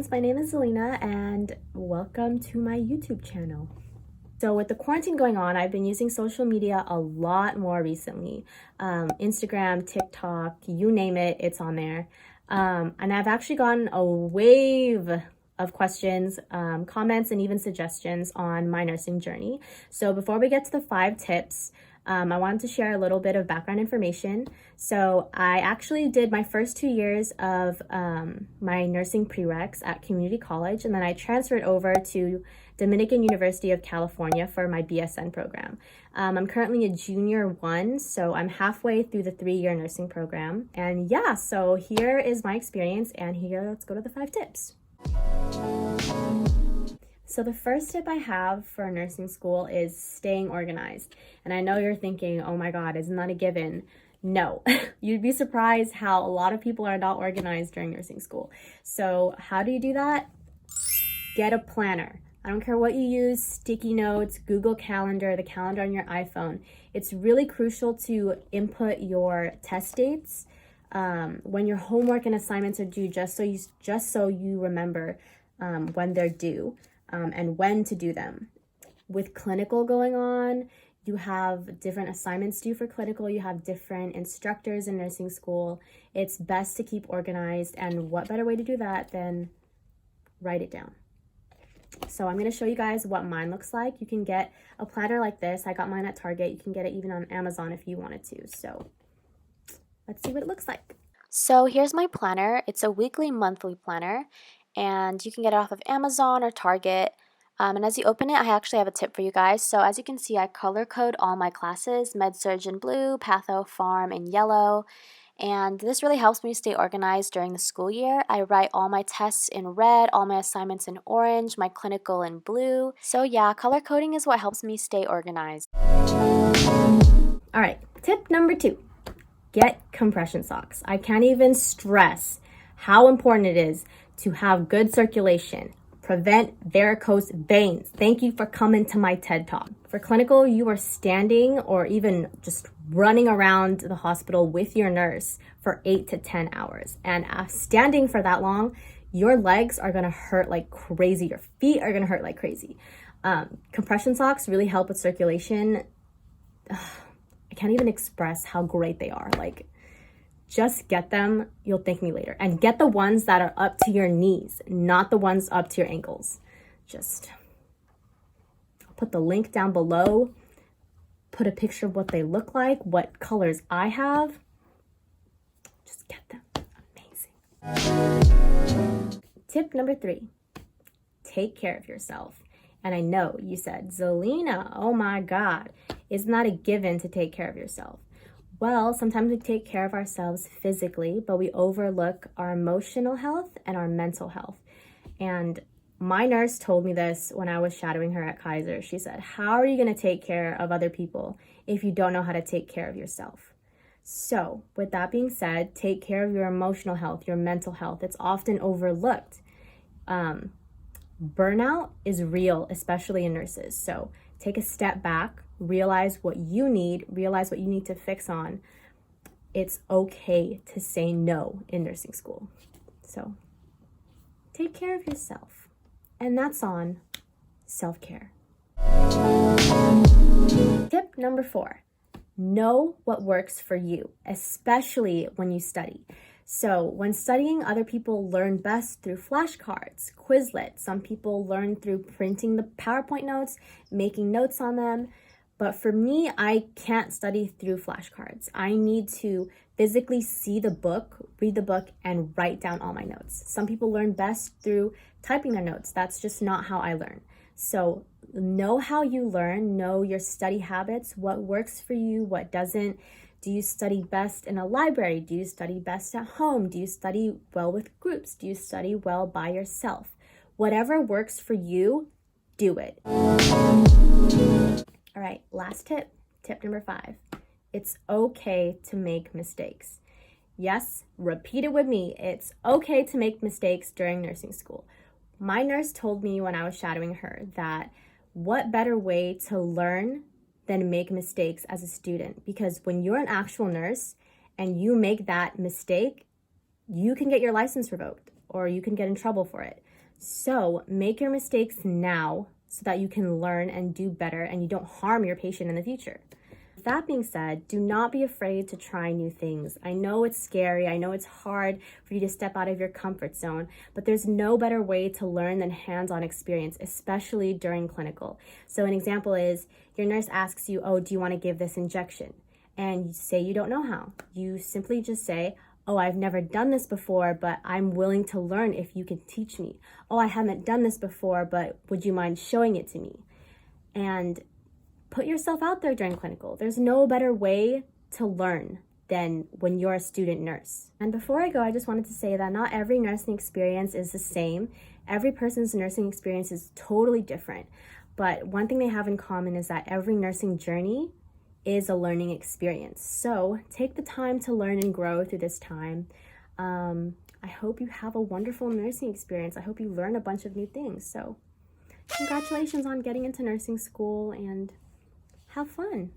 friends, my name is Zelina and welcome to my YouTube channel. So with the quarantine going on, I've been using social media a lot more recently. Instagram, TikTok, you name it, it's on there. And I've actually gotten a wave of questions, comments, and even suggestions on my nursing journey. So before we get to the 5 tips, I wanted to share a little bit of background information. So I actually did my first 2 years of my nursing prereqs at community college, and then I transferred over to Dominican University of California for my BSN program. I'm currently a junior 1, so I'm halfway through the 3-year nursing program. And yeah, so here is my experience, and here, let's go to the 5 tips. So the first tip I have for nursing school is staying organized. And I know you're thinking, oh my God, isn't that a given? No, you'd be surprised how a lot of people are not organized during nursing school. So how do you do that? Get a planner. I don't care what you use, sticky notes, Google Calendar, the calendar on your iPhone. It's really crucial to input your test dates when your homework and assignments are due, just so you remember when they're due. And when to do them. With clinical going on, you have different assignments due for clinical, you have different instructors in nursing school. It's best to keep organized, and what better way to do that than write it down. So I'm going to show you guys what mine looks like. You can get a planner like this. I got mine at Target. You can get it even on Amazon if you wanted to. So let's see what it looks like. So here's my planner. It's a weekly, monthly planner, and you can get it off of Amazon or Target. And as you open it, I actually have a tip for you guys. So as you can see, I color code all my classes: Med-Surg in blue, Patho, Pharm in yellow. And this really helps me stay organized during the school year. I write all my tests in red, all my assignments in orange, my clinical in blue. So yeah, color coding is what helps me stay organized. All right, tip number 2. Get compression socks. I can't even stress how important it is to have good circulation, prevent varicose veins. Thank you for coming to my TED Talk. For clinical, you are standing or even just running around the hospital with your nurse for 8 to 10 hours. And standing for that long, your legs are gonna hurt like crazy. Your feet are gonna hurt like crazy. Compression socks really help with circulation. I can't even express how great they are. Like, just get them, you'll thank me later. And get the ones that are up to your knees, not the ones up to your ankles. I'll put the link down below, put a picture of what they look like, what colors I have. Just get them, amazing. Tip number 3, take care of yourself. And I know you said, Zelina, oh my God, it's not a given to take care of yourself. Well, sometimes we take care of ourselves physically, but we overlook our emotional health and our mental health. And my nurse told me this when I was shadowing her at Kaiser. She said, how are you going to take care of other people if you don't know how to take care of yourself? So with that being said, take care of your emotional health, your mental health. It's often overlooked. Burnout is real, especially in nurses. So take a step back, realize what you need to fix on. It's okay to say no in nursing school. So take care of yourself. And that's on self-care. Tip number 4, know what works for you, especially when you study. So when studying, other people learn best through flashcards, Quizlet. Some people learn through printing the PowerPoint notes, making notes on them. But for me, I can't study through flashcards. I need to physically see the book, read the book, and write down all my notes. Some people learn best through typing their notes. That's just not how I learn. So know how you learn, know your study habits, what works for you, what doesn't. Do you study best in a library? Do you study best at home? Do you study well with groups? Do you study well by yourself? Whatever works for you, do it. All right, last tip, tip number 5. It's okay to make mistakes. Yes, repeat it with me. It's okay to make mistakes during nursing school. My nurse told me when I was shadowing her that what better way to learn than make mistakes as a student? Because when you're an actual nurse and you make that mistake, you can get your license revoked or you can get in trouble for it. So make your mistakes now so that you can learn and do better and you don't harm your patient in the future. That being said, do not be afraid to try new things. I know it's scary. I know it's hard for you to step out of your comfort zone, but there's no better way to learn than hands-on experience, especially during clinical. So an example is your nurse asks you, oh, do you want to give this injection? And you say you don't know how. You simply just say, oh, I've never done this before, but I'm willing to learn if you can teach me. Oh, I haven't done this before, but would you mind showing it to me? And put yourself out there during clinical. There's no better way to learn than when you're a student nurse. And before I go, I just wanted to say that not every nursing experience is the same. Every person's nursing experience is totally different. But one thing they have in common is that every nursing journey is a learning experience. So take the time to learn and grow through this time. I hope you have a wonderful nursing experience. I hope you learn a bunch of new things. So congratulations on getting into nursing school and have fun.